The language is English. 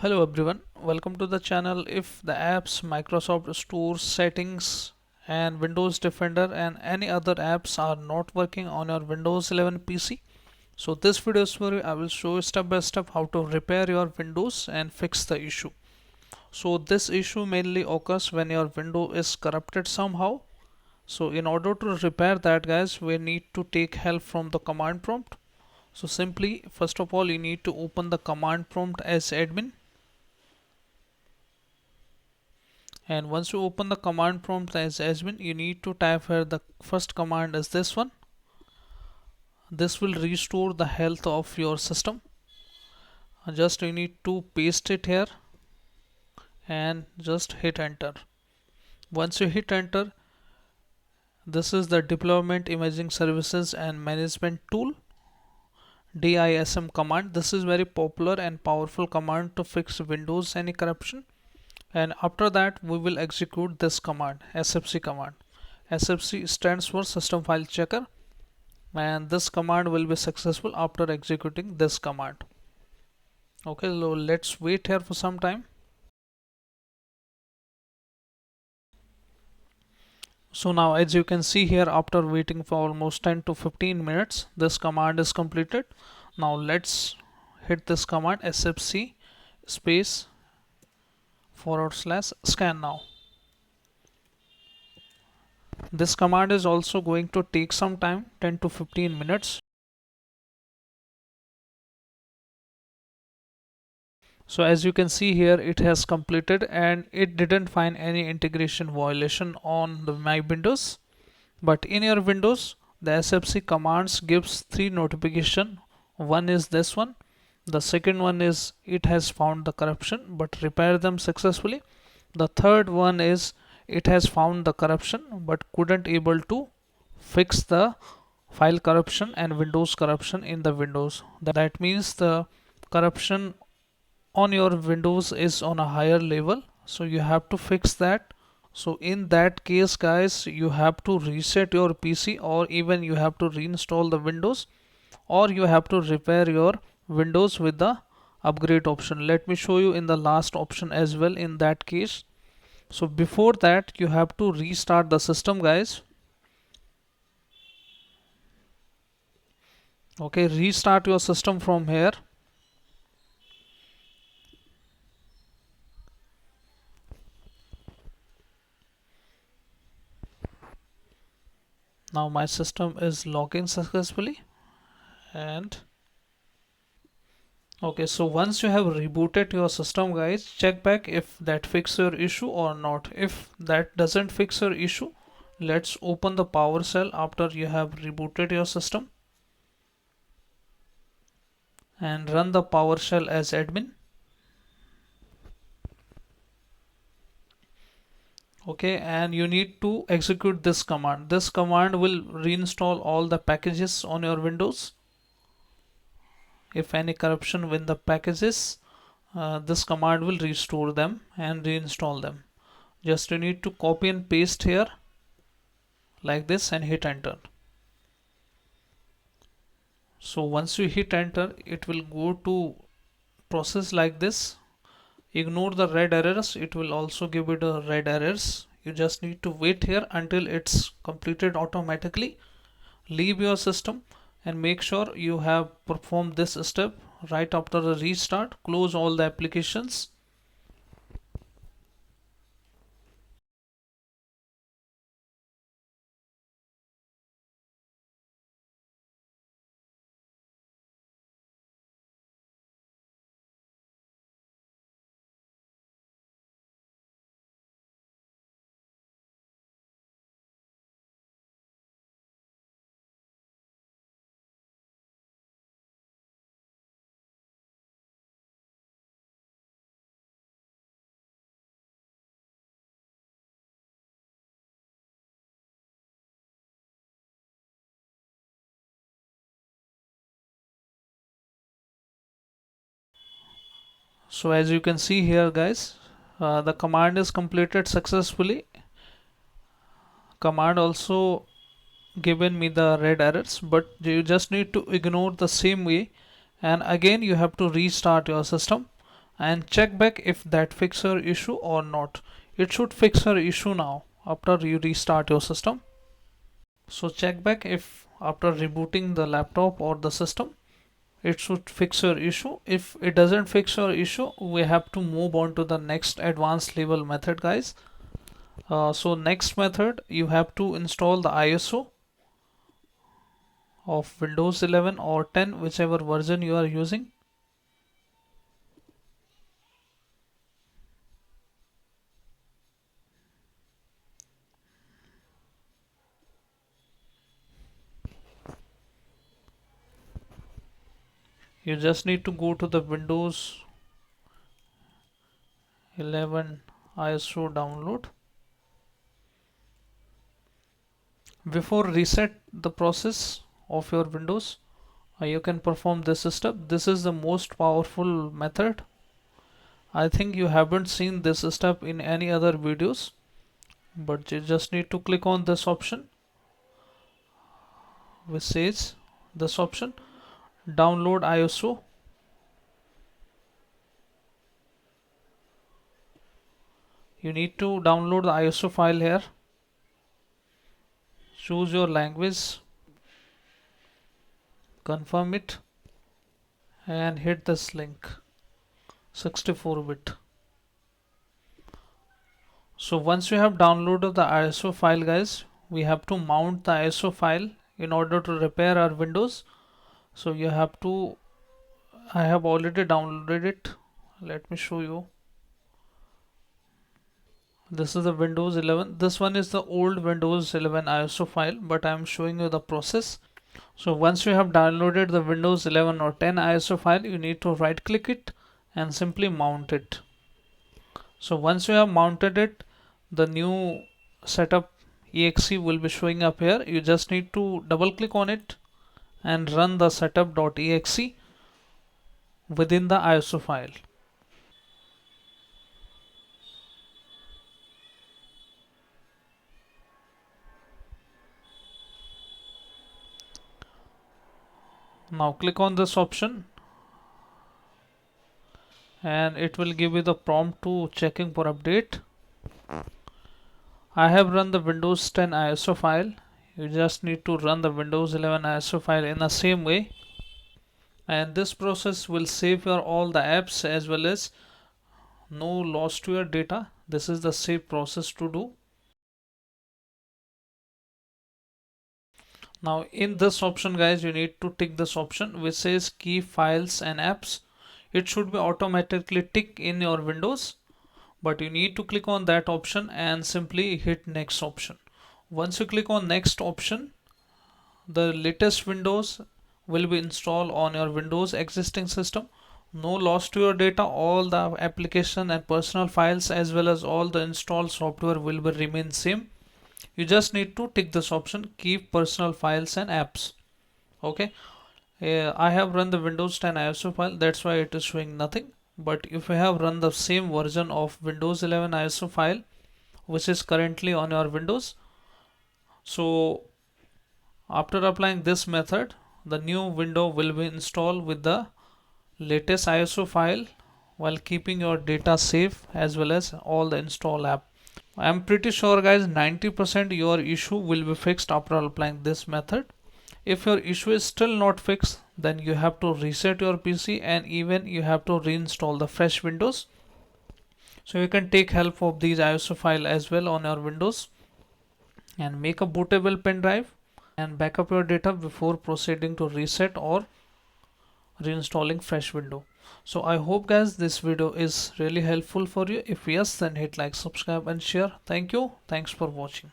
Hello everyone, welcome to the channel. If the apps, Microsoft Store settings and Windows Defender and any other apps are not working on your Windows 11 PC, so this video is where I will show you step by step how to repair your Windows and fix the issue. So this issue mainly occurs when your window is corrupted somehow. So in order to repair that guys, we need to take help from the command prompt. So simply, first of all, you need to open the command prompt as admin. And once you open the command prompt as admin, you need to type here the first command is this one. This will restore the health of your system. Just you need to paste it here and just hit enter. Once you hit enter, this is the deployment imaging services and management tool, DISM command. This is very popular and powerful command to fix Windows any corruption. And after that we will execute this command, SFC command. SFC stands for system file checker, and this command will be successful after executing this command. Okay, so let's wait here for some time. So now as you can see here, after waiting for almost 10 to 15 minutes, this command is completed. Now let's hit this command, SFC space /scannow. This command is also going to take some time, 10 to 15 minutes. So as you can see here, it has completed and it didn't find any integration violation on my Windows. But in your Windows, the SFC commands gives 3 notification. One is this one. The second one is it has found the corruption but repair them successfully. The third one is it has found the corruption but couldn't able to fix the file corruption and Windows corruption in the Windows. That means the corruption on your Windows is on a higher level, so you have to fix that. So in that case guys, you have to reset your PC, or even you have to reinstall the Windows, or you have to repair your Windows with the upgrade option. Let me show you in the last option as well in that case. So before that you have to restart the system guys. Okay, restart your system from here. Now my system is logging successfully. And okay, so once you have rebooted your system guys, check back if that fixes your issue or not. If that doesn't fix your issue, let's open the PowerShell after you have rebooted your system and run the PowerShell as admin. Okay, and you need to execute this command. This command will reinstall all the packages on your Windows. If any corruption with the packages, this command will restore them and reinstall them. Just you need to copy and paste here like this and hit enter. So once you hit enter, it will go to process like this. Ignore the red errors, it will also give it a red errors. You just need to wait here until it's completed automatically. Leave your system and make sure you have performed this step right after the restart. Close all the applications. So as you can see here guys, the command is completed successfully. Command also given me the red errors, but you just need to ignore the same way, and again you have to restart your system and check back if that fixes your issue or not. It should fix your issue now after you restart your system. So check back if after rebooting the laptop or the system it should fix your issue. If it doesn't fix your issue, we have to move on to the next advanced level method, guys. So next method, you have to install the ISO of Windows 11 or 10, whichever version you are using. You just need to go to the Windows 11 ISO download. Before reset the process of your Windows, you can perform this step. This is the most powerful method. I think you haven't seen this step in any other videos, but you just need to click on this option which says this option, download ISO. You need to download the ISO file here. Choose your language, confirm it, and hit this link, 64-bit. So once you have downloaded the ISO file, guys, we have to mount the ISO file in order to repair our Windows. So you have to, I have already downloaded it. Let me show you. This is the Windows 11. This one is the old Windows 11 ISO file, but I am showing you the process. So once you have downloaded the Windows 11 or 10 ISO file, you need to right click it and simply mount it. So once you have mounted it, the new setup exe will be showing up here. You just need to double click on it and run the setup.exe within the ISO file. Now click on this option and it will give you the prompt to checking for update. I have run the Windows 10 ISO file. You just need to run the Windows 11 ISO file in the same way, and this process will save your all the apps as well as no loss to your data. This is the safe process to do. Now in this option, guys, you need to tick this option which says keep files and apps. It should be automatically tick in your Windows, but you need to click on that option and simply hit next option. Once you click on next option, the latest Windows will be installed on your Windows existing system. No loss to your data. All the application and personal files as well as all the installed software will be remain same. You just need to tick this option, keep personal files and apps. Okay, I have run the Windows 10 ISO file, that's why it is showing nothing. But if you have run the same version of Windows 11 ISO file which is currently on your Windows, so after applying this method, the new window will be installed with the latest ISO file while keeping your data safe as well as all the install app. I'm pretty sure, guys, 90% your issue will be fixed after applying this method. If your issue is still not fixed, then you have to reset your PC and even you have to reinstall the fresh Windows. So you can take help of these ISO file as well on your Windows and make a bootable pen drive and backup your data before proceeding to reset or reinstalling fresh window. So I hope, guys, this video is really helpful for you. If yes, then hit like, subscribe and share. Thank you. Thanks for watching.